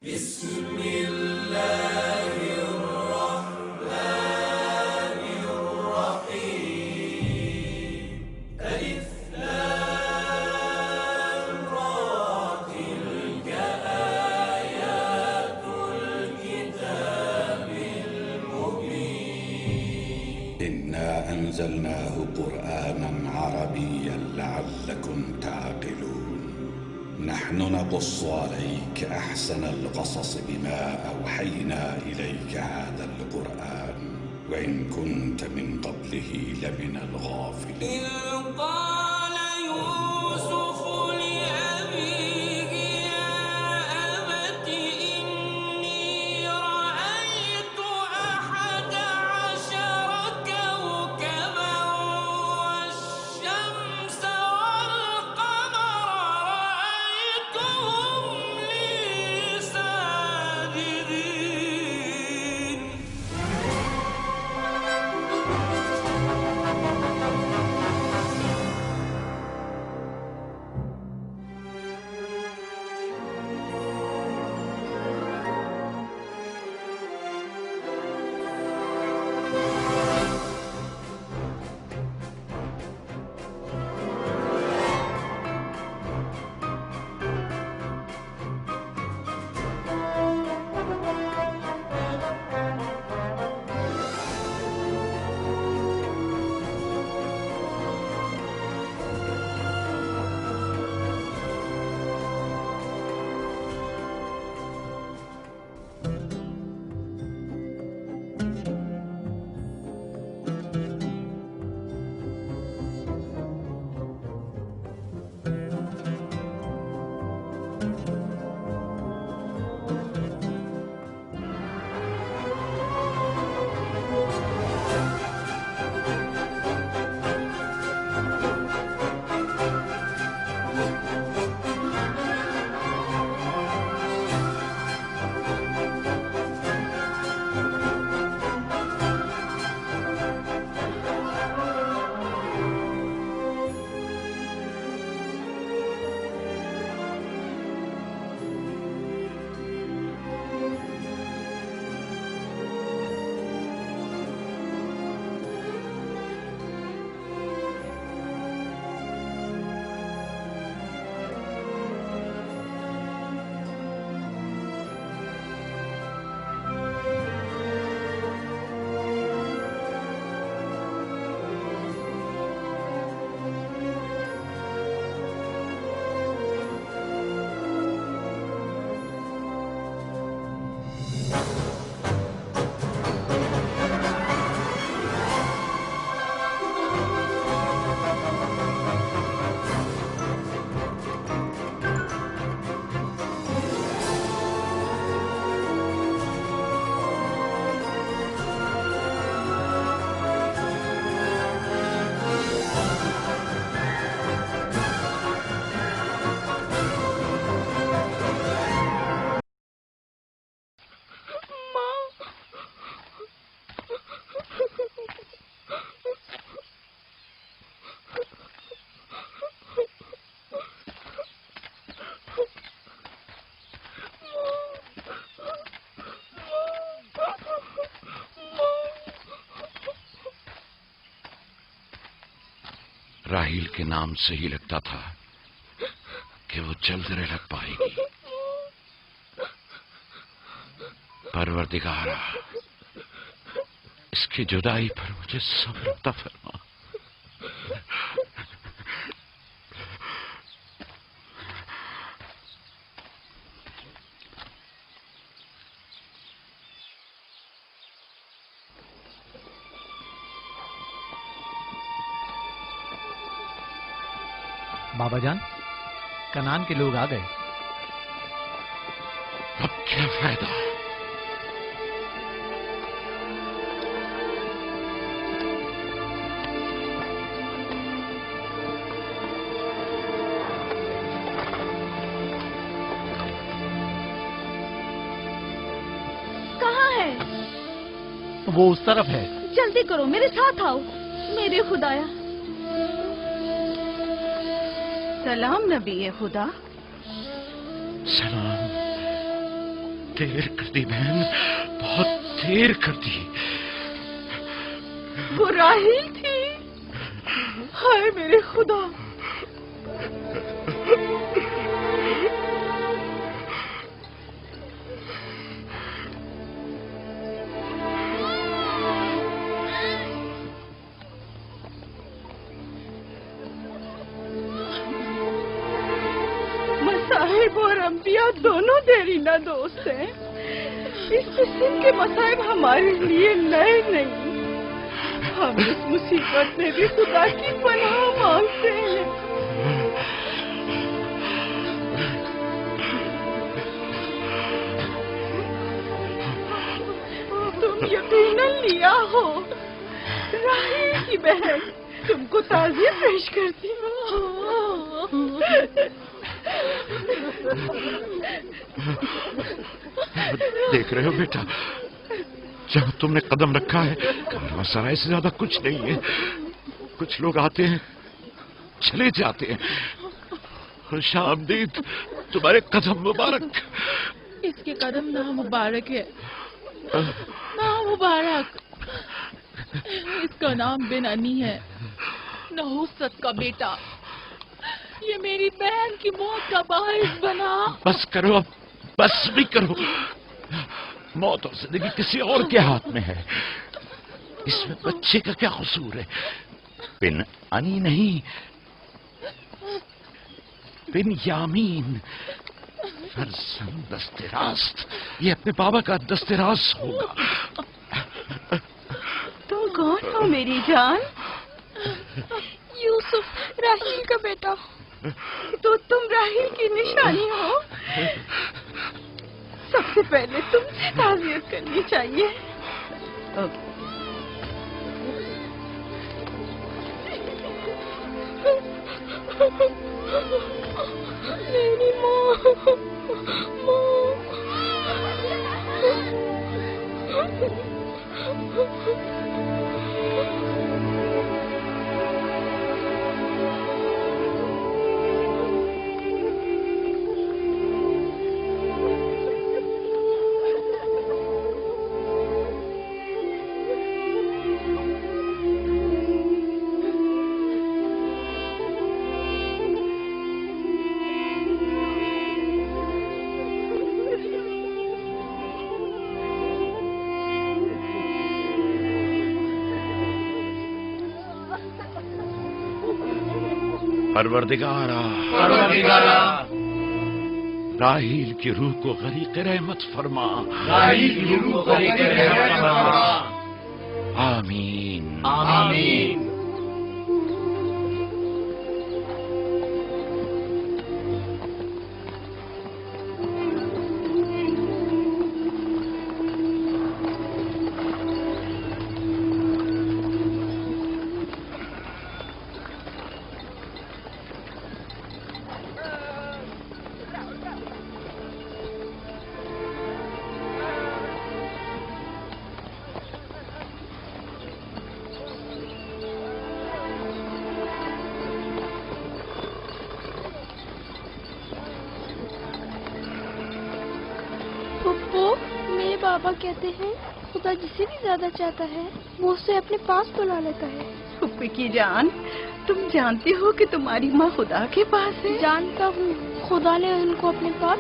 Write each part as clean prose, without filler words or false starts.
بسم الله الرحمن الرحيم ألف لام را تلك آيات الكتاب المبين إنا أنزلناه قرآنا عربيا لعلكم تعقلون نحن نقص عليك أحسن القصص بما أوحينا إليك هذا القرآن وإن كنت من قبله لمن الغافلين إذ قال يوسف لأبيه يا أبت إني رأيت 11 كوكبا والشمس والقمر رأيتهم لي ساجدين راہیل کے نام سے ہی لگتا تھا کہ وہ جلد رہ پائے گی۔ پروردگارا، اس کی جدائی پر مجھے صبر عطا فرما۔ بابا جان، کنعان کے لوگ آ گئے۔ اب کیا فائدہ؟ کہاں ہے؟ وہ اس طرف ہے۔ جلدی کرو، میرے ساتھ آؤ۔ میرے خدایا۔ سلام نبی خدا۔ سلام دیر کر دی بہن، بہت دیر کر دی۔ وہ راحیل تھی؟ ہائے میرے خدا! مصائب اور انبیاء دونوں دیرینہ دوست ہیں۔ اس قسم کے مصائب ہمارے لیے نئے نہیں۔ ہم اس مصیبت میں بھی خدا کی پناہ مانگتے ہیں۔ تم یقیناً لیا ہو، راحیل کی بہن تم کو تعزیت پیش کرتی ہوں۔ دیکھ رہے ہو بیٹا، جہاں تم نے قدم رکھا ہے کارواں سرائے سے زیادہ کچھ نہیں ہے۔ کچھ لوگ آتے ہیں چلے جاتے ہیں۔ خوش آمدید تمہارے قدم مبارک۔ اس کے قدم نہ مبارک ہے، نہ مبارک۔ اس کا نام بن انی ہے، نحوست کا بیٹا۔ یہ میری بہن کی موت کا باعث بنا۔ بس کرو اب، بس بھی کرو۔ موت اور زندگی کسی اور کے ہاتھ میں ہے، اس میں بچے کا کیا قصور ہے؟ بن انی نہیں، بن یامین، فرزند دست راست۔ یہ اپنے بابا کا دست راست ہوگا۔ تم کون ہو میری جان؟ یوسف، راحیل کا بیٹا۔ تو تم راحیل کی نشانی ہو۔ سب سے پہلے تم سے تعزیت کرنی چاہیے۔ میری ماں، پروردگارا، راحیل کی روح کو غریق رحمت فرما۔ آمین آمین۔ پھپھو، میرے بابا کہتے ہیں خدا جسے بھی زیادہ چاہتا ہے وہ اسے اپنے پاس بلا لیتا ہے۔ پھپھی کی جان، تم جانتی ہو کہ تمہاری ماں خدا کے پاس ہے؟ جانتا ہوں، خدا نے ان کو اپنے پاس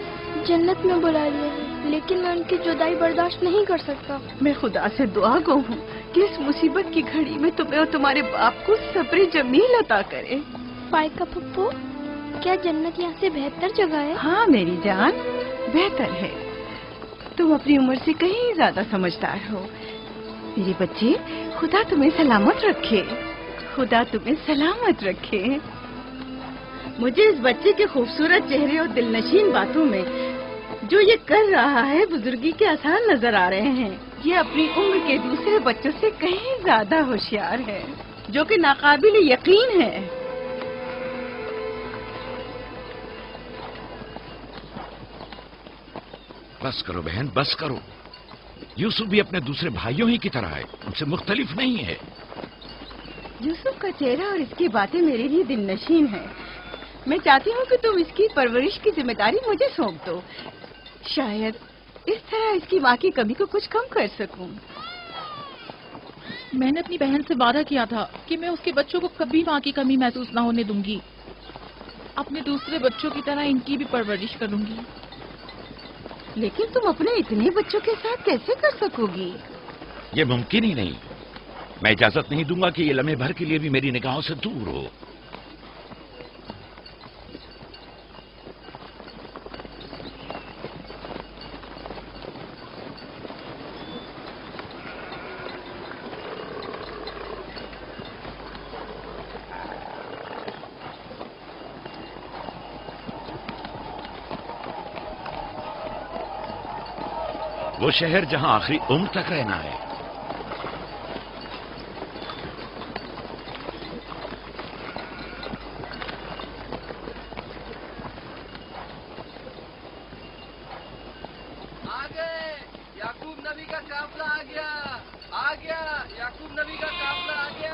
جنت میں بلا لیا ہے، لیکن میں ان کی جدائی برداشت نہیں کر سکتا۔ میں خدا سے دعا گو ہوں کہ اس مصیبت کی گھڑی میں تمہیں اور تمہارے باپ کو صبر جمیل عطا کرے۔ پائکا پھپھو، کیا جنت یہاں سے بہتر جگہ ہے؟ ہاں میری جان، بہتر ہے۔ تم اپنی عمر سے کہیں زیادہ سمجھدار ہو۔ میرے بچے، خدا تمہیں سلامت رکھے، خدا تمہیں سلامت رکھے۔ مجھے اس بچے کے خوبصورت چہرے اور دلنشین باتوں میں جو یہ کر رہا ہے بزرگی کے آثار نظر آ رہے ہیں۔ یہ اپنی عمر کے دوسرے بچوں سے کہیں زیادہ ہوشیار ہے، جو کہ ناقابل یقین ہے۔ بس کرو بہن، بس کرو۔ یوسف بھی اپنے دوسرے بھائیوں ہی کی طرح ہے، ان سے مختلف نہیں ہے۔ یوسف کا چہرہ اور اس کی باتیں میرے لیے دل نشین ہیں۔ میں چاہتی ہوں کہ تم اس کی پرورش کی ذمہ داری مجھے سونپ دو۔ شاید इस तरह इसकी माँ की कमी को कुछ कम कर सकूं। मैंने अपनी बहन से वादा किया था कि मैं उसके बच्चों को कभी माँ की कमी महसूस ना होने दूंगी। अपने दूसरे बच्चों की तरह इनकी भी परवरिश करूंगी। लेकिन तुम अपने इतने बच्चों के साथ कैसे कर सकोगी? ये मुमकिन ही नहीं। मैं इजाजत नहीं दूंगा कि ये लम्हे भर के लिए भी मेरी निगाहों से दूर हो। वो शहर जहां आखिरी उम्र तक रहना है। याकूब नबी का काफिला आ गया, आ गया, याकूब नबी का काफिला आ गया।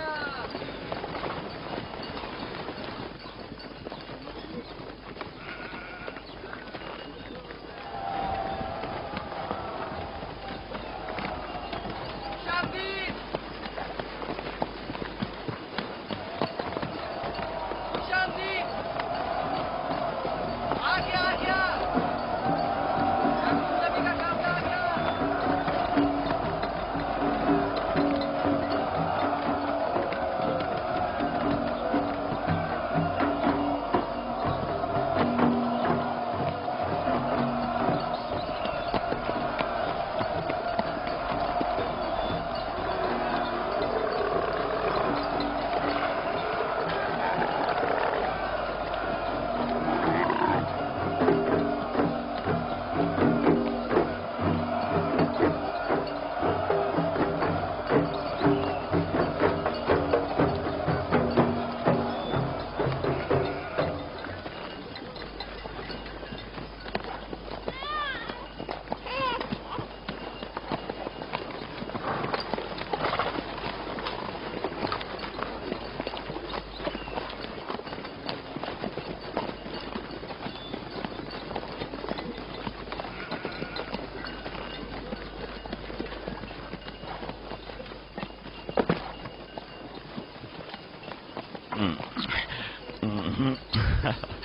शादी, शादी, आ गया, आ गया। याकूब नबी का काफिला आ गया।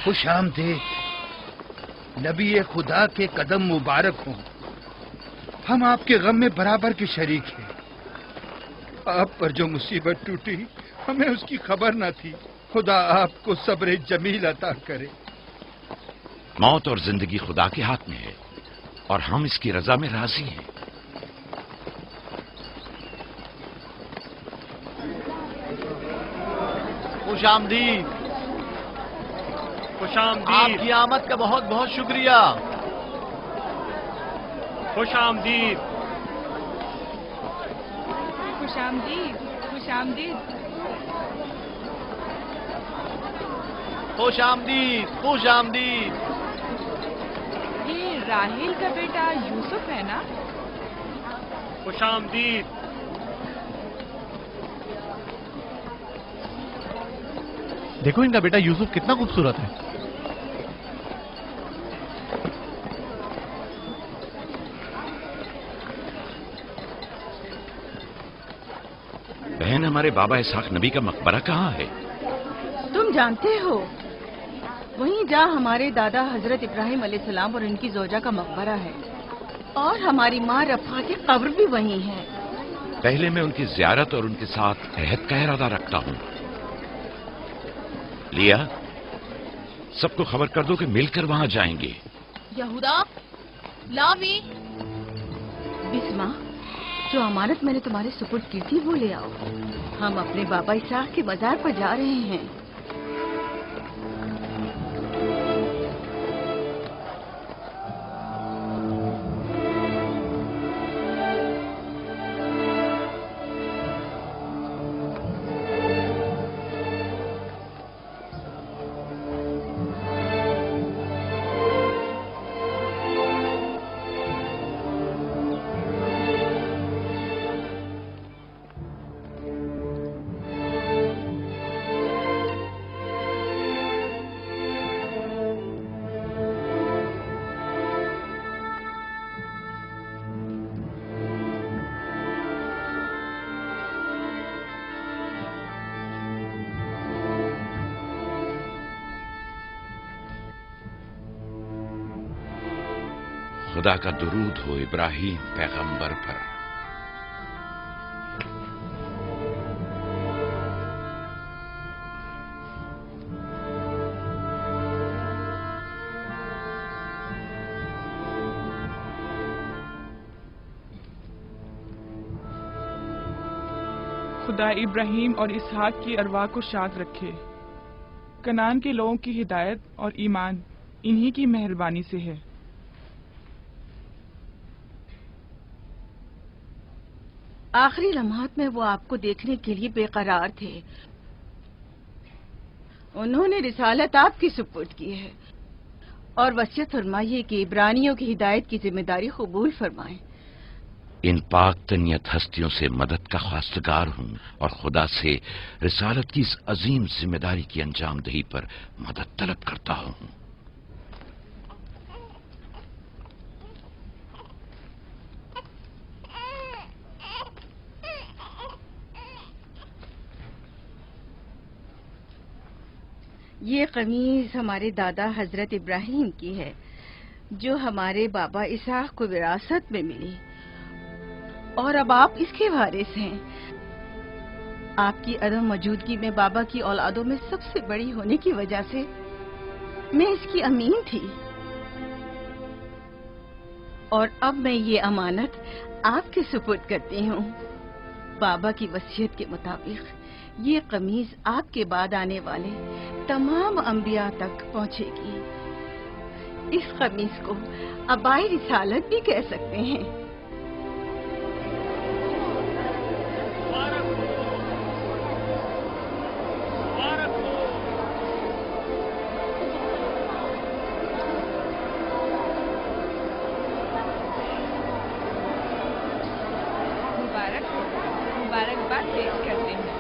खुश आमदीद, नबी खुदा के कदम मुबारक हों। हम आपके गम में बराबर के शरीक हैं। आप पर जो मुसीबत टूटी हमें उसकी खबर न थी। खुदा आपको सब्र जमील अता करे। मौत और जिंदगी खुदा के हाथ में है और हम इसकी रजा में राजी हैं। खुशामदीद, आपकी आमद का बहुत बहुत शुक्रिया। खुशामदीद, खुशामदीद, खुशामदीद। खुशामदीद, खुशामदीद। ये राहेल का बेटा यूसुफ है ना? खुशामदीद। देखो इनका बेटा यूसुफ कितना खूबसूरत है। बहन, हमारे बाबा इसहाक नबी का मकबरा कहाँ है? तुम जानते हो, वहीं जहाँ हमारे दादा हजरत इब्राहिम अलैहिस्सलाम और इनकी जोजा का मकबरा है, और हमारी माँ रफा की कब्र भी वहीं है। पहले मैं उनकी जियारत और उनके साथ अहद का इरादा रखता हूँ। लिया, सबको खबर कर दो कि मिलकर वहां जाएंगे। यहूदा, लावी। बिस्मा, जो अमानत मैंने तुम्हारे सुपुर्द की थी वो ले आओ। हम अपने बाबा इसहाक के मजार पर जा रहे हैं। خدا کا درود ہو ابراہیم پیغمبر پر۔ خدا ابراہیم اور اسحاق کی ارواح کو شاد رکھے۔ کنعان کے لوگوں کی ہدایت اور ایمان انہی کی مہربانی سے ہے۔ آخری لمحات میں وہ آپ کو دیکھنے کے لیے بے قرار تھے۔ انہوں نے رسالت آپ کی سپرد کی ہے اور وصیت فرمائی ہے کہ عبرانیوں کی ہدایت کی ذمہ داری قبول فرمائیں۔ ان پاک تنیت ہستیوں سے مدد کا خواستگار ہوں اور خدا سے رسالت کی اس عظیم ذمہ داری کی انجام دہی پر مدد طلب کرتا ہوں۔ یہ قمیض ہمارے دادا حضرت ابراہیم کی ہے جو ہمارے بابا اسحاق کو وراثت میں ملی، اور اب آپ اس کے وارث ہیں۔ آپ کی عدم موجودگی میں بابا کی اولادوں میں سب سے بڑی ہونے کی وجہ سے میں اس کی امین تھی، اور اب میں یہ امانت آپ کے سپرد کرتی ہوں۔ بابا کی وصیت کے مطابق یہ قمیض آپ کے بعد آنے والے تمام انبیاء تک پہنچے گی۔ اس قمیض کو عبائے رسالت بھی کہہ سکتے ہیں۔ مبارکباد پیش کرتے ہیں۔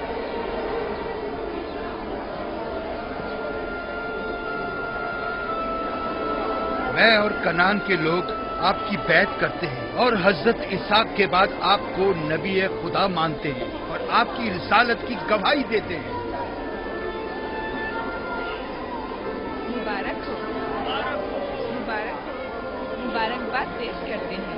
میں اور کنعان کے لوگ آپ کی بیعت کرتے ہیں اور حضرت اسحاق کے بعد آپ کو نبی خدا مانتے ہیں اور آپ کی رسالت کی گواہی دیتے ہیں۔ مبارک ہو، مبارکباد پیش کرتے ہیں۔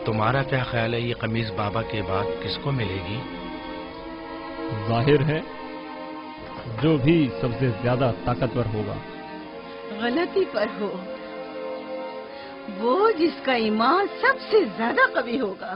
تمہارا کیا خیال ہے، یہ قمیض بابا کے بعد کس کو ملے گی؟ ظاہر ہے جو بھی سب سے زیادہ طاقتور ہوگا۔ غلطی پر ہو، وہ جس کا ایمان سب سے زیادہ قوی ہوگا۔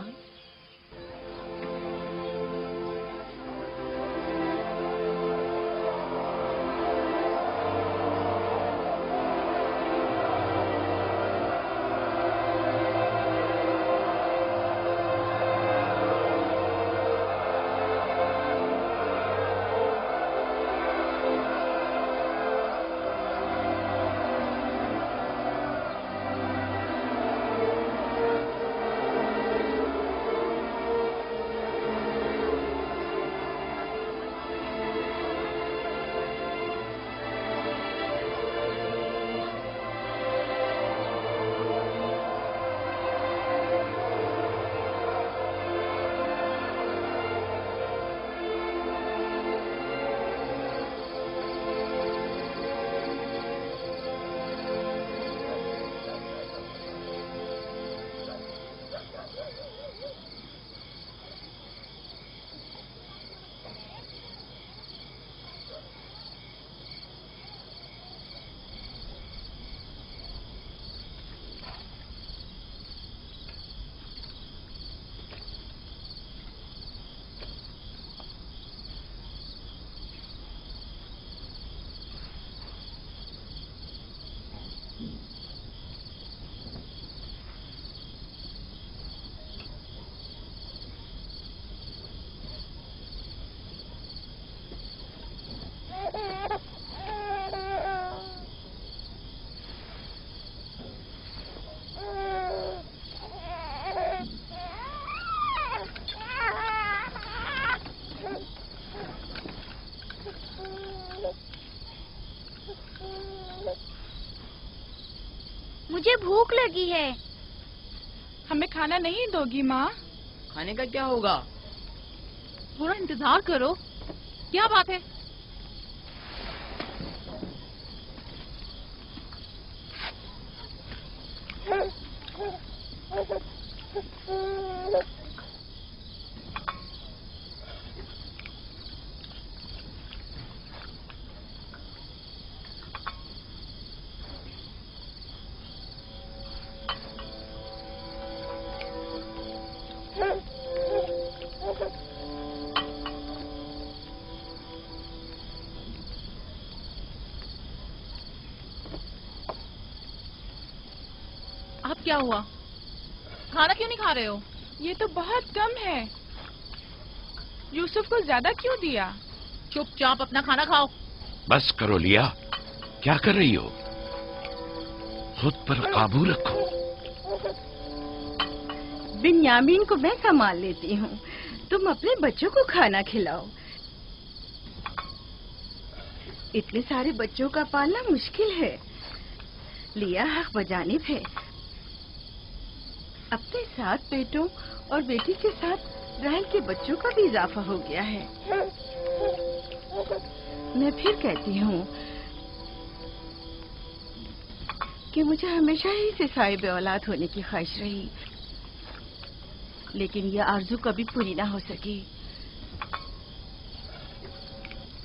مجھے بھوک لگی ہے، हमें खाना नहीं दोगी माँ? खाने का क्या होगा? थोड़ा इंतजार करो। क्या बात है? अब क्या हुआ? खाना क्यों नहीं खा रहे हो? ये तो बहुत कम है। यूसुफ को ज्यादा क्यों दिया? चुपचाप अपना खाना खाओ। बस करो लिया, क्या कर रही हो? खुद पर काबू रखो। बिन्यामीन को मैं संभाल लेती हूँ, तुम अपने बच्चों को खाना खिलाओ। इतने सारे बच्चों का पालना मुश्किल है। लिया हक बजानिब है। अपने 7 बेटों और बेटी के साथ राहल के बच्चों का भी इजाफा हो गया है। मैं फिर कहती हूँ कि मुझे हमेशा ही से साहिब औलाद होने की ख्वाहिश रही, लेकिन यह आरज़ू कभी पूरी ना हो सकी।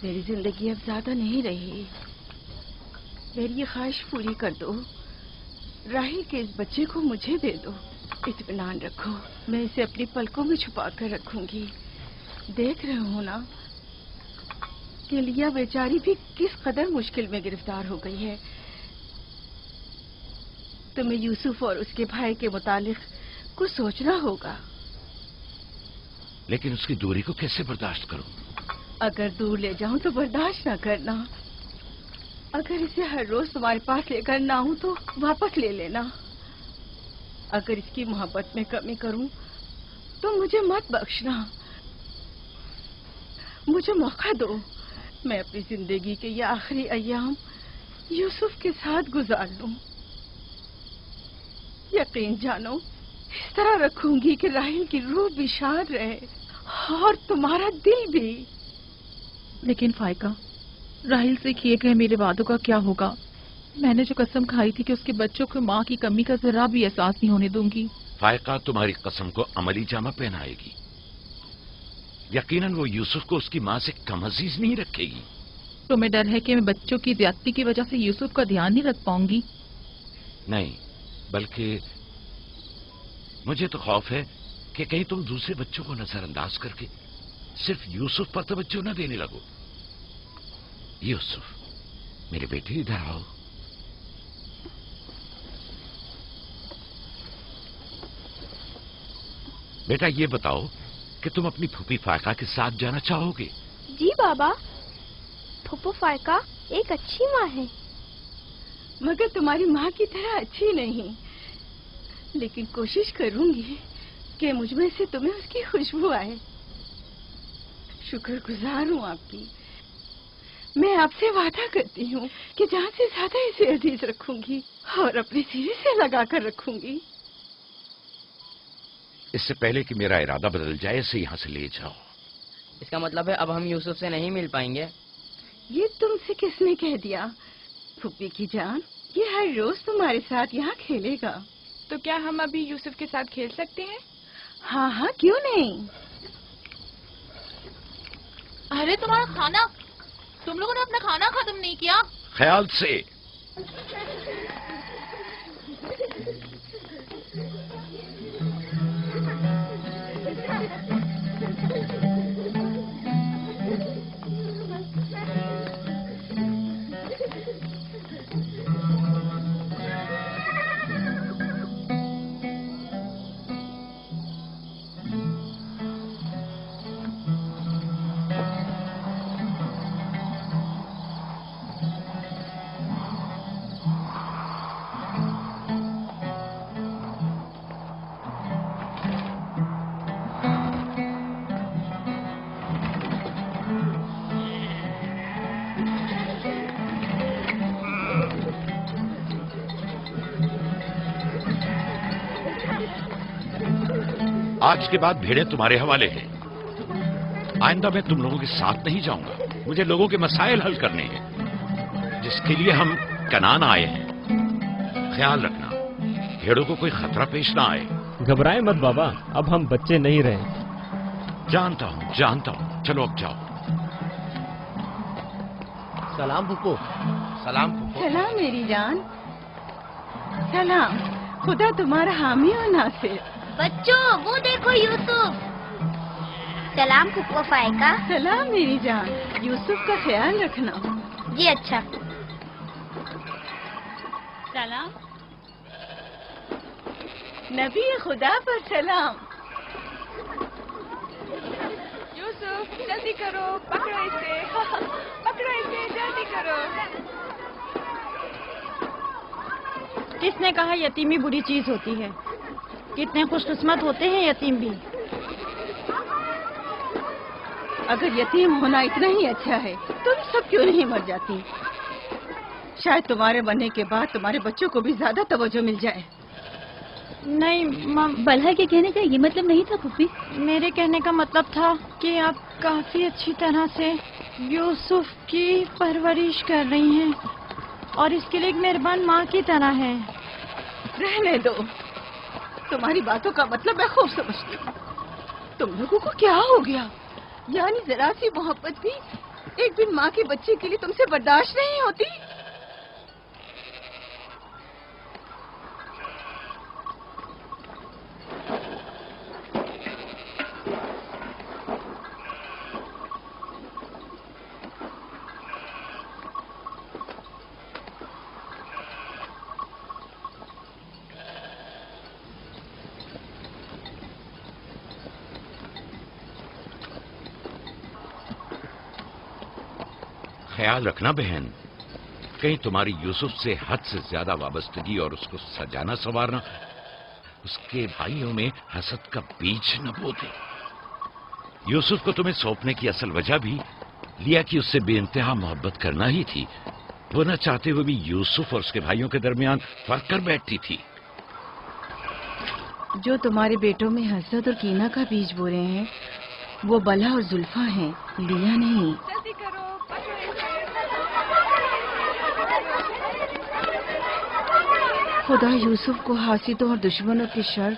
मेरी जिंदगी अब ज्यादा नहीं रही। मेरी ये ख्वाहिश पूरी कर दो। राहिल के इस बच्चे को मुझे दे दो। इत्मीनान रखो, मैं इसे अपनी पलकों में छुपा कर रखूंगी। देख रहे हो ना कि लिया बेचारी भी किस कदर मुश्किल में गिरफ्तार हो गई है। तुम्हें यूसुफ और उसके भाई के मुतालिक कुछ सोचना होगा। लेकिन उसकी दूरी को कैसे बर्दाश्त करूं? अगर दूर ले जाऊं तो बर्दाश्त न करना। अगर इसे हर रोज तुम्हारे पास लेकर ना आऊं तो वापस ले लेना। अगर इसकी मोहब्बत में कमी करूं तो मुझे मत बख्शना। मुझे मौका दो, मैं अपनी जिंदगी के ये आखिरी अय्याम यूसुफ के साथ गुजार लूं। यकीन जानो, इस तरह रखूंगी कि राहिल की रूह भी शाद रहे और तुम्हारा दिल भी। लेकिन फाइका, राहिल से किए गए मेरे वादों का क्या होगा? मैंने जो कसम खाई थी कि उसके बच्चों को माँ की कमी का जरा भी एहसास नहीं होने दूंगी। फायका तुम्हारी कसम को अमली जामा पहनाएगी। यकीनन वो यूसुफ को उसकी माँ से कम अजीज नहीं रखेगी। तुम्हें डर है कि मैं बच्चों की ज्यादती की वजह से यूसुफ का ध्यान नहीं रख पाऊंगी? नहीं, बल्कि मुझे तो खौफ है कि कहीं तुम दूसरे बच्चों को नजरअंदाज करके सिर्फ यूसुफ पर तवज्जो न देने लगो। यूसुफ, मेरे बेटे इधर आओ। बेटा ये बताओ कि तुम अपनी फूफी फायका के साथ जाना चाहोगे? जी बाबा, फूफू फायका एक अच्छी माँ है। मगर तुम्हारी माँ की तरह अच्छी नहीं, लेकिन कोशिश करूंगी कि मुझमें से तुम्हें उसकी खुशबू आए। शुक्रगुजार हूँ आपकी। मैं आपसे वादा करती हूँ कि जहाँ से ज्यादा इसे अजीज रखूंगी और अपने सीने से लगा कर रखूंगी। इससे पहले कि मेरा इरादा बदल जाए इसे यहाँ से ले जाओ। इसका मतलब है अब हम यूसुफ से नहीं मिल पाएंगे? ये तुमसे किसने कह दिया? फूफी की जान, ये हर रोज तुम्हारे साथ यहाँ खेलेगा। तो क्या हम अभी यूसुफ के साथ खेल सकते हैं? हाँ हाँ, क्यों नहीं। अरे तुम्हारा खाना, तुम लोगों ने अपना खाना खत्म नहीं किया? ख्याल से। आज के बाद भेड़ें तुम्हारे हवाले हैं। आइंदा मैं तुम लोगों के साथ नहीं जाऊंगा। मुझे लोगों के मसाइल हल करने हैं, जिसके लिए हम कनान आए हैं। ख्याल रखना भेड़ों को कोई खतरा पेश ना आए। घबराए मत बाबा, अब हम बच्चे नहीं रहे। जानता हूँ। चलो अब जाओ। सलाम फुप्पो। सलाम फुप्पो। सलाम मेरी जान। सलाम। खुदा तुम्हारा हामी और नासिर। बच्चों वो देखो यूसुफ। सलाम फुप्पो फायका। सलाम मेरी जान। यूसुफ का ख्याल रखना। जी अच्छा। सलाम। नबी खुदा पर सलाम। यूसुफ जल्दी करो, पकड़ो इसे। पकड़ो इसे, जल्दी करो। किसने कहा यतीमी बुरी चीज होती है? कितने खुशकिस्मत होते हैं यतीम भी। अगर यतीम होना इतना ही अच्छा है तो सब क्यों नहीं मर जाती? शायद तुम्हारे बनने के बाद तुम्हारे बच्चों को भी ज्यादा तवज्जो मिल जाए। नहीं बल्हा के कहने का ये मतलब नहीं था पुप्पी। मेरे कहने का मतलब था कि आप काफी अच्छी तरह से यूसुफ की परवरिश कर रही हैं और इसके लिए एक मेहरबान माँ की तरह है। रहने दो, तुम्हारी बातों का मतलब मैं खूब समझती हूँ। तुम लोगों को क्या हो गया? यानी जरा सी मोहब्बत भी एक दिन माँ के बच्चे के लिए तुमसे बर्दाश्त नहीं होती? ख्याल रखना बहन, कहीं तुम्हारी यूसुफ से हद से ज्यादा वाबस्तगी और उसको सजाना संवारना उसके भाइयों में हसद का बीज न बो दे। यूसुफ को तुम्हें सौंपने की असल वजह भी लिया कि उससे बेइंतहा मोहब्बत करना ही थी। वो न चाहते हुए भी यूसुफ और उसके भाइयों के दरमियान फर्क कर बैठती थी। जो तुम्हारे बेटों में हसद और कीना का बीज बो रहे हैं वो बला और जुल्फा हैं, लिया नहीं। खुदा यूसुफ को हासिदों और दुश्मनों के शर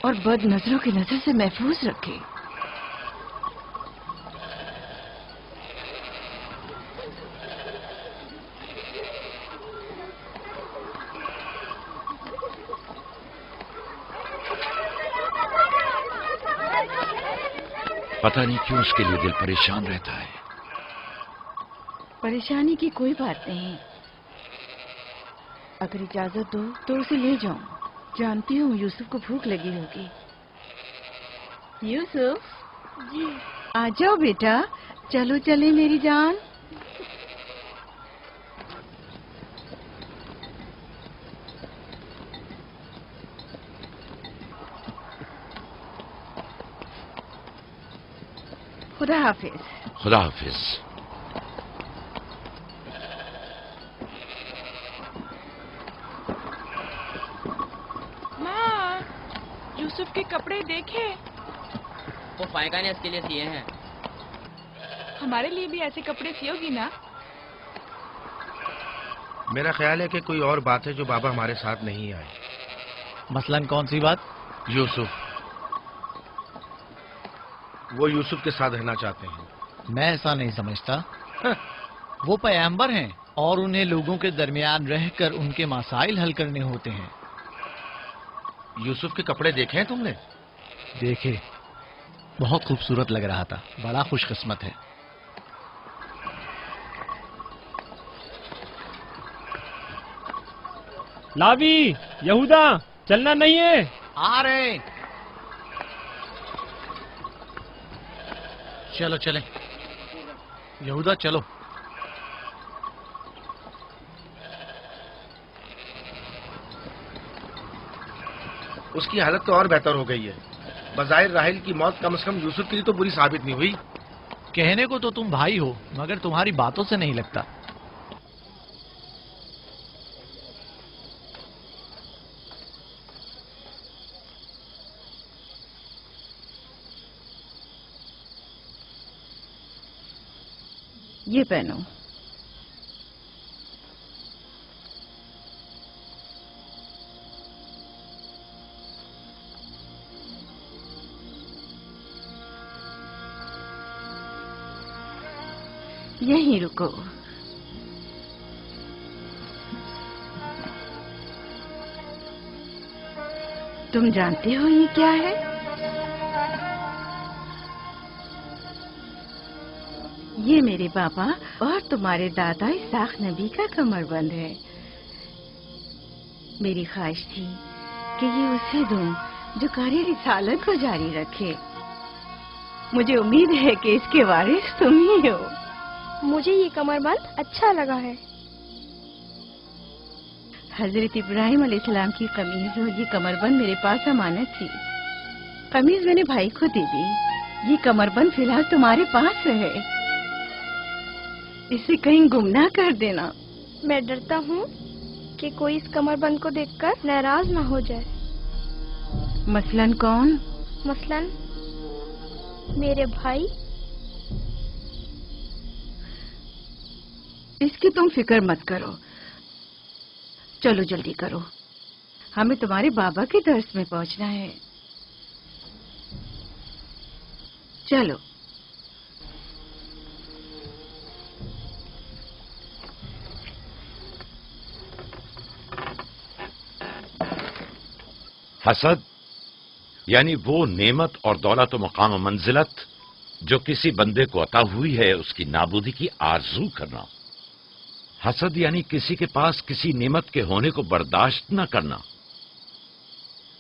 और बद नजरों की नजर से महफूज रखे। पता नहीं क्यों उसके लिए दिल परेशान रहता है। परेशानी की कोई बात नहीं। अगर इजाजत दो तो उसे ले जाऊं। जानती हूँ यूसुफ को भूख लगी होगी। यूसुफ जी, आ जाओ बेटा, चलो चले मेरी जान। खुदा हाफिज। खुदा हाफिज। माँ, यूसुफ के कपड़े देखे? वो फायका ने इसके लिए सिए हैं। हमारे लिए भी ऐसे कपड़े सियोगी ना? मेरा ख्याल है कि कोई और बात है जो बाबा हमारे साथ नहीं आए। मसलन कौन सी बात? यूसुफ। वो यूसुफ के साथ रहना चाहते हैं। मैं ऐसा नहीं समझता। वो पैगंबर हैं और उन्हें लोगों के दरमियान रहकर उनके मसाइल हल करने होते हैं। यूसुफ के कपड़े देखे हैं तुमने? देखे, बहुत खूबसूरत लग रहा था। बड़ा खुशकिस्मत है। लावी, यहूदा, चलना नहीं है। आ रहे। चलो चले। यहूदा चलो। उसकी हालत तो और बेहतर हो गई है। बज़ाहिर राहिल की मौत कम से कम यूसुफ के लिए तो बुरी साबित नहीं हुई। कहने को तो तुम भाई हो, मगर तुम्हारी बातों से नहीं लगता। یہ پہنو. یہیں رکو. تم جانتے ہو یہ کیا ہے؟ یہ میرے بابا اور تمہارے دادا اسحاق نبی کا کمر بند ہے. میری خواہش تھی کہ یہ اسے دوں جو کار رسالت کو جاری رکھے. مجھے امید ہے کہ اس کے وارث تم ہی ہو. مجھے یہ کمر بند اچھا لگا ہے. حضرت ابراہیم علیہ السلام کی قمیض اور یہ کمر بند میرے پاس امانت تھی. قمیض میں نے بھائی کو دے دی. یہ کمر بند فی الحال تمہارے پاس ہے. اسے کہیں گم نہ کر دینا. میں ڈرتا ہوں کہ کوئی اس کمر بند کو دیکھ کر ناراض نہ ہو جائے. مثلاً کون؟ مثلاً میرے بھائی. اس کی تم فکر مت کرو. چلو جلدی کرو، ہمیں تمہارے بابا کے درس میں پہنچنا ہے. چلو. حسد یعنی وہ نعمت اور دولت و مقام و منزلت جو کسی بندے کو عطا ہوئی ہے اس کی نابودی کی آرزو کرنا. حسد یعنی کسی کے پاس کسی نعمت کے ہونے کو برداشت نہ کرنا.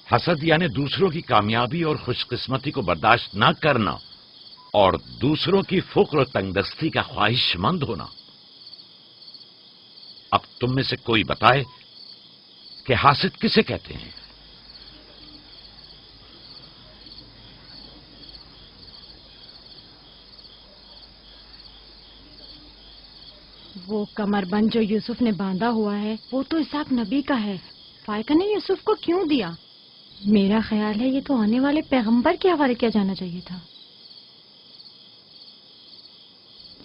حسد یعنی دوسروں کی کامیابی اور خوش قسمتی کو برداشت نہ کرنا اور دوسروں کی فقر و تنگدستی کا خواہش مند ہونا. اب تم میں سے کوئی بتائے کہ حاسد کسے کہتے ہیں؟ وہ کمر بند جو یوسف نے باندھا ہوا ہے وہ تو اسحاق نبی کا ہے. فائقہ نے یوسف کو کیوں دیا؟ میرا خیال ہے یہ تو آنے والے پیغمبر کے حوالے کیا جانا چاہیے تھا.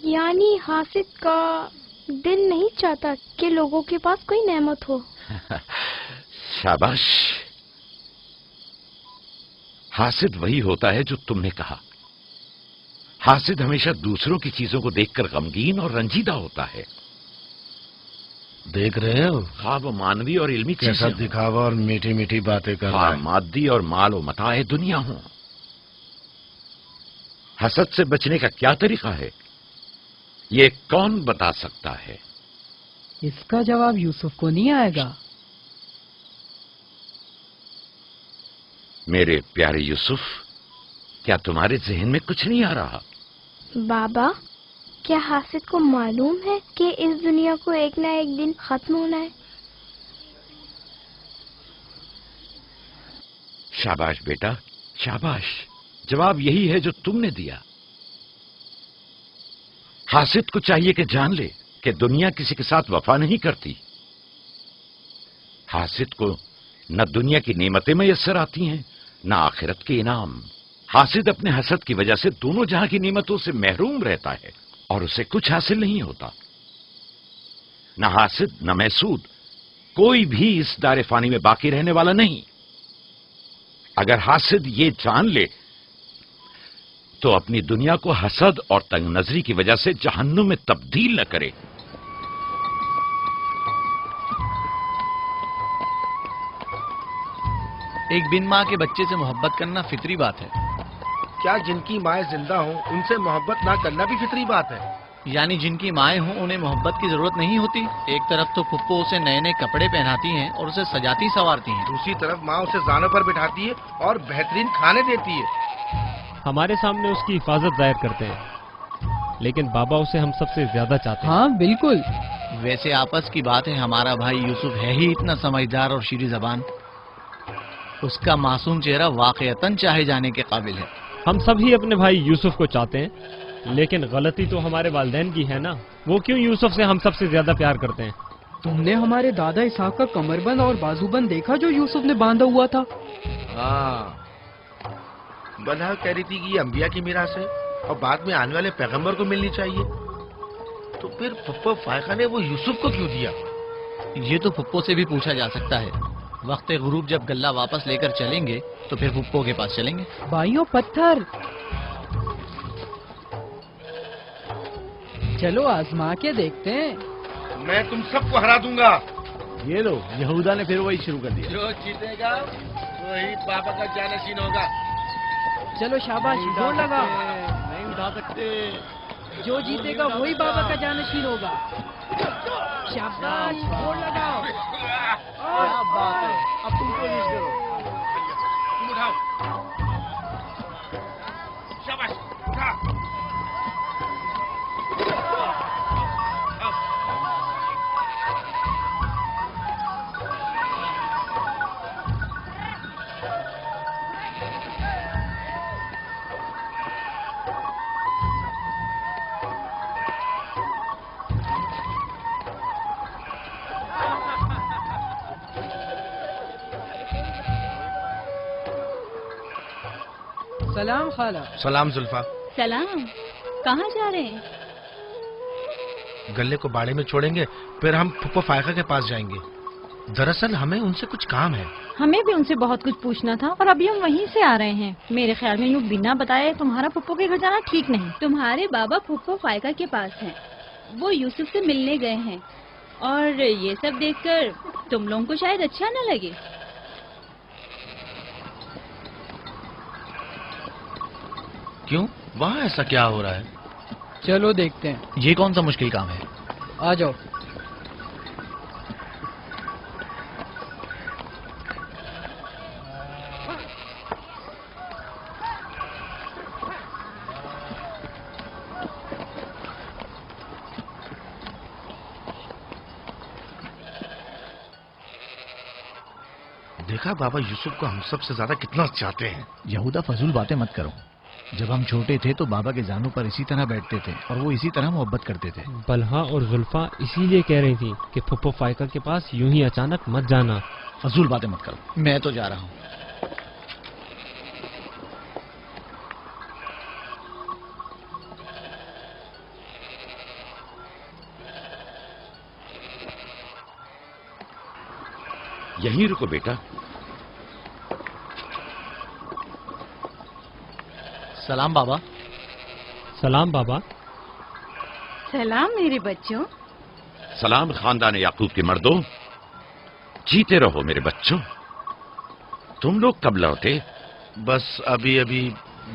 یعنی حاسد کا دل نہیں چاہتا کہ لوگوں کے پاس کوئی نعمت ہو. شاباش. حاسد وہی ہوتا ہے جو تم نے کہا. حاسد ہمیشہ دوسروں کی چیزوں کو دیکھ کر غمگین اور رنجیدہ ہوتا ہے. دیکھ رہے ہو خواب و مانوی اور علمی کیسا چیزیں دکھاوا اور میٹھی میٹھی باتیں کر رہا ہے. مادی اور مال و متاع دنیا ہوں. حسد سے بچنے کا کیا طریقہ ہے یہ کون بتا سکتا ہے؟ اس کا جواب یوسف کو نہیں آئے گا. میرے پیارے یوسف، کیا تمہارے ذہن میں کچھ نہیں آ رہا؟ بابا، کیا حاسد کو معلوم ہے کہ اس دنیا کو ایک نہ ایک دن ختم ہونا ہے؟ شاباش بیٹا، شاباش. جواب یہی ہے جو تم نے دیا. حاسد کو چاہیے کہ جان لے کہ دنیا کسی کے ساتھ وفا نہیں کرتی. حاسد کو نہ دنیا کی نعمتیں میسر آتی ہیں نہ آخرت کے انعام. حاسد اپنے حسد کی وجہ سے دونوں جہاں کی نعمتوں سے محروم رہتا ہے اور اسے کچھ حاصل نہیں ہوتا. نہ حاسد نہ محسود کوئی بھی اس دار فانی میں باقی رہنے والا نہیں. اگر حاسد یہ جان لے تو اپنی دنیا کو حسد اور تنگ نظری کی وجہ سے جہنم میں تبدیل نہ کرے. ایک بن ماں کے بچے سے محبت کرنا فطری بات ہے. کیا جن کی مائیں زندہ ہوں ان سے محبت نہ کرنا بھی فطری بات ہے؟ یعنی جن کی مائیں ہوں انہیں محبت کی ضرورت نہیں ہوتی. ایک طرف تو پھپھو اسے نئے نئے کپڑے پہناتی ہیں اور اسے سجاتی سنوارتی ہیں، دوسری طرف ماں اسے زانوں پر بٹھاتی ہے اور بہترین کھانے دیتی ہے. ہمارے سامنے اس کی حفاظت ظاہر کرتے ہیں لیکن بابا اسے ہم سب سے زیادہ چاہتے ہیں. ہاں بالکل. ویسے آپس کی بات ہے ہمارا بھائی یوسف ہے ہی اتنا سمجھدار اور شیریں زبان. اس کا معصوم چہرہ واقعتاً چاہے جانے کے قابل ہے. ہم سب ہی اپنے بھائی یوسف کو چاہتے ہیں لیکن غلطی تو ہمارے والدین کی ہے نا. وہ کیوں یوسف سے ہم سب سے زیادہ پیار کرتے ہیں؟ تم نے ہمارے دادا اسحاق کا کمر بند اور بازو بند دیکھا جو یوسف نے باندھا ہوا تھا؟ ہاں، بلہا کہہ رہی تھی کہ یہ انبیاء کی میراث ہے اور بعد میں آنے والے پیغمبر کو ملنی چاہیے. तो फिर पप्पो फायका ने वो यूसुफ को क्यों दिया? ये तो पप्पो से भी पूछा जा सकता है। वक्त गुरूब जब गल्ला वापस लेकर चलेंगे तो फिर पप्पो के पास चलेंगे। भाइयों पत्थर, चलो आजमा के देखते हैं। मैं तुम सबको हरा दूंगा। ये लो, यहूदा ने फिर वही शुरू कर दिया। जो जीतेगा वही बाबा का जानशीन होगा। चलो शाबाश, जोर लगा। नहीं उठा सकते। जो जीतेगा वही बाबा का जानशीन होगा। शाबाश, जोर लगाओ। क्या बात है, अब तुम कोशिश करो। तुम उठाओ। शाबाश, उठा। सलाम खाला। सलाम जुल्फा। सलाम। कहाँ जा रहे हैं? गल्ले को बाड़े में छोड़ेंगे, फिर हम पप्पो फायका के पास जाएंगे। दरअसल हमें उनसे कुछ काम है। हमें भी उनसे बहुत कुछ पूछना था और अभी हम वहीं से आ रहे हैं। मेरे ख्याल में यूँ बिना बताए तुम्हारा पप्पो के घर जाना ठीक नहीं। तुम्हारे बाबा पप्पो फायका के पास हैं। वो यूसुफ से मिलने गए हैं और ये सब देखकर तुम लोगों को शायद अच्छा न लगे। क्यों? वहाँ ऐसा क्या हो रहा है? चलो देखते हैं। ये कौन सा मुश्किल काम है? आ जाओ। देखा बाबा यूसुफ को हम सबसे ज्यादा कितना चाहते हैं। यहूदा फजूल बातें मत करो। जब हम छोटे थे तो बाबा के जानों पर इसी तरह बैठते थे और वो इसी तरह मोहब्बत करते थे। बलहा और जुल्फा इसीलिए कह रही थी कि पप्पो फायका के पास यूं ही अचानक मत जाना। फजूल बातें मत करो, मैं तो जा रहा हूँ। यहीं रुको बेटा। सलाम बाबा। सलाम बाबा। सलाम मेरे बच्चों। सलाम खानदान याकूब के मर्दों। जीते रहो मेरे बच्चों। तुम लोग कब लौटे? बस अभी अभी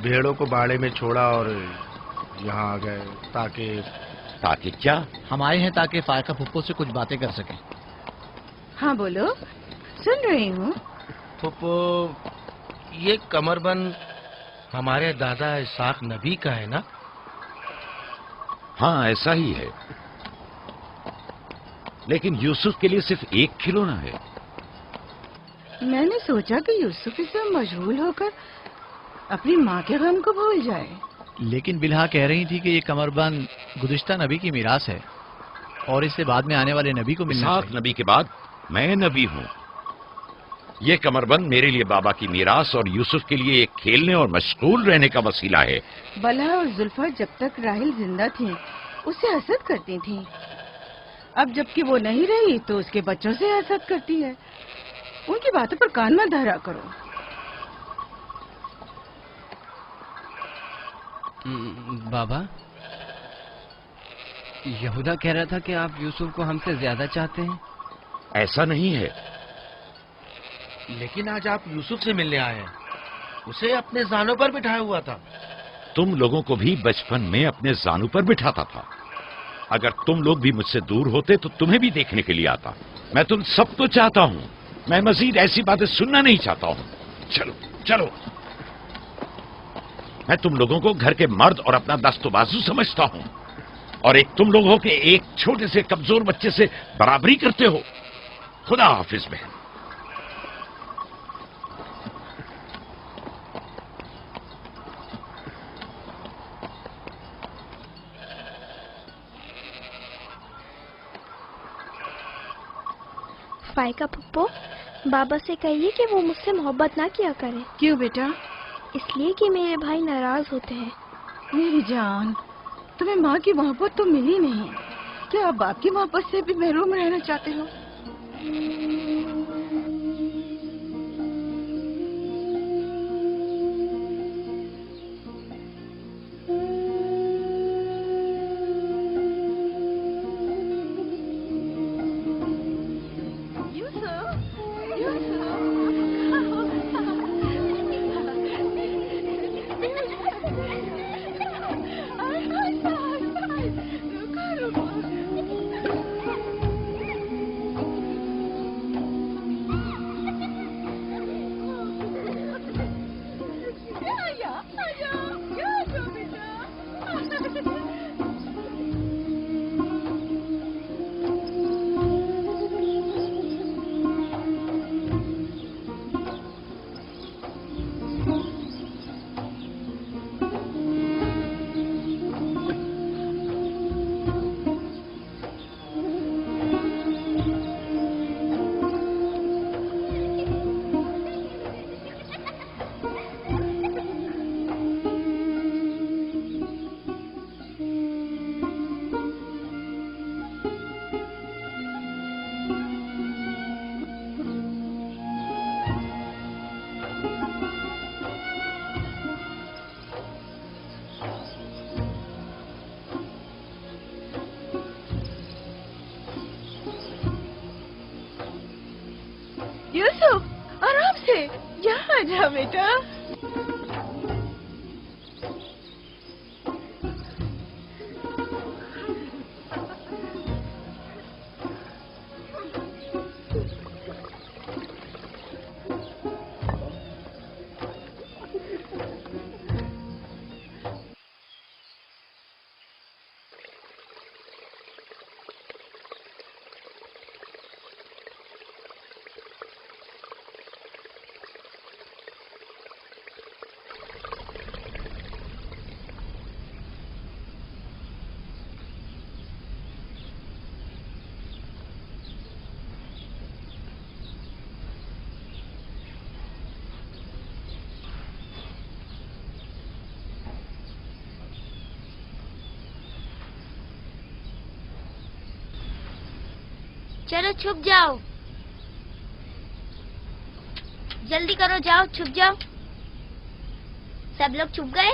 भेड़ों को बाड़े में छोड़ा और यहाँ आ गए। ताकि क्या? हम आए हैं ताकि फायका पप्पो से कुछ बातें कर सकें। हाँ बोलो, सुन रही हूँ। पप्पो, ये कमरबंद हमारे दादा इसाक नबी का है ना? हाँ ऐसा ही है, लेकिन यूसुफ के लिए सिर्फ एक खिलौना है। मैंने सोचा कि यूसुफ इसमें मशगूल होकर अपनी माँ के गम को भूल जाए। लेकिन बिलहा कह रही थी कि ये कमरबंद गुज़िश्ता नबी की मीरास है और इससे बाद में आने वाले नबी को मिलना इसाक नबी के बाद मैं नबी हूँ। ये कमरबंद मेरे लिए बाबा की मीरास और यूसुफ के लिए एक खेलने और मशगूल रहने का वसीला है। बलहा और जुल्फा जब तक राहिल जिंदा थी उससे हसद करती थी। अब जबकि वो नहीं रही तो उसके बच्चों से हसद करती है। उनकी बातों पर कान मत धरा करो। बाबा, यहूदा कह रहा था कि आप यूसुफ को हमसे ज्यादा चाहते हैं। ऐसा नहीं है। लेकिन आज आप यूसुफ से मिलने आए हैं। उसे अपने जानों पर बिठाया हुआ था। तुम लोगों को भी बचपन में अपने जानों पर बिठाता था। अगर तुम लोग भी मुझसे दूर होते तो तुम्हें भी देखने के लिए आता। मैं तुम सबको चाहता हूँ। मैं मजीद ऐसी बातें सुनना नहीं चाहता हूँ। चलो चलो। मैं तुम लोगों को घर के मर्द और अपना दस्तबाजू समझता हूँ और एक तुम लोग हो के एक छोटे से कमजोर बच्चे से बराबरी करते हो। खुदा हाफिज बहन। फायका पप्पो, बाबा से कहिए कि वो मुझसे मोहब्बत ना किया करे। क्यों बेटा? इसलिए कि मेरे भाई नाराज होते हैं। मेरी जान, तुम्हें माँ की मोहब्बत तो मिली नहीं। क्या आप बाप की मोहब्बत से भी महरूम रहना चाहते हो? यूसुफ, आराम से, यहाँ आ जा बेटा। चलो छुप जाओ, जल्दी करो, जाओ छुप जाओ। सब लोग छुप गए?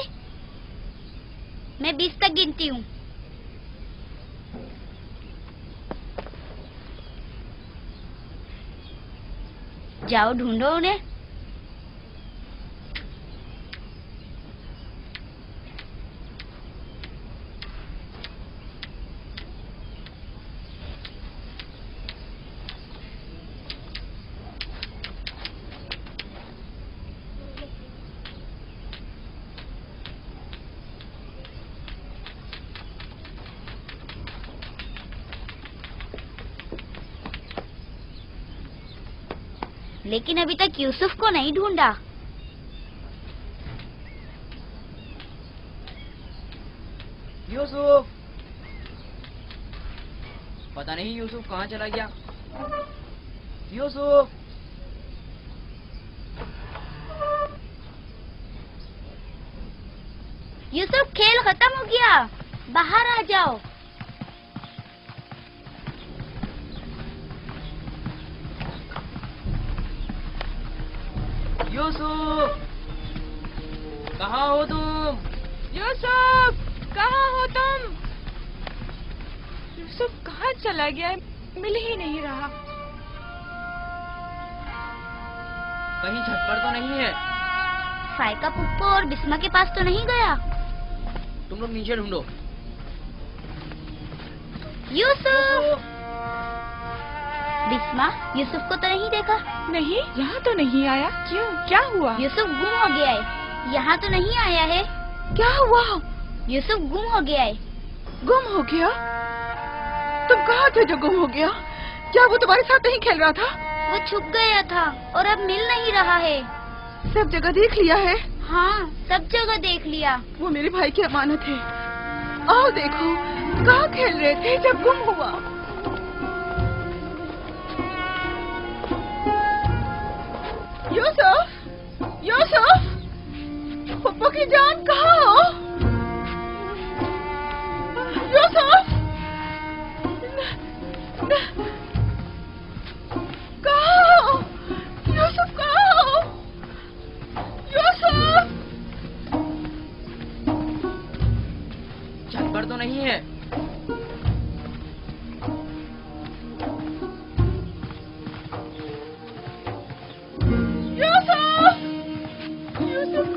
मैं 20 तक गिनती हूँ। जाओ ढूंढो उन्हें। लेकिन अभी तक यूसुफ को नहीं ढूंढा। यूसुफ, पता नहीं यूसुफ कहाँ चला गया। यूसुफ, यूसुफ, खेल खत्म हो गया, बाहर आ जाओ। यूसुफ, कहाँ हो तुम? यूसुफ, कहाँ हो तुम? यूसुफ कहाँ चला गया है? मिल ही नहीं रहा। कहीं छत पर तो नहीं है? फायका पुप्पो और बिस्मा के पास तो नहीं गया? तुम लोग नीचे ढूंढो। यूसुफ, बिस्मा, यूसुफ को तो नहीं देखा? नहीं, यहाँ तो नहीं आया। क्यों, क्या हुआ? यूसुफ गुम हो गया है, यहाँ तो नहीं आया है। क्या हुआ? यूसुफ गुम हो गया है। गुम हो गया? तुम कहाँ थे जो गुम हो गया? क्या वो तुम्हारे साथ नहीं खेल रहा था? वो छुप गया था और अब मिल नहीं रहा है। सब जगह देख लिया है? हाँ, सब जगह देख लिया। वो मेरे भाई की अमानत है। आओ देखो, कहाँ खेल रहे थे जब गुम हुआ? यूसुफ, यूसुफ, पप्पू की जान कहाँ हो? यूसुफ, नहीं है। यूसुफ को यूसुफ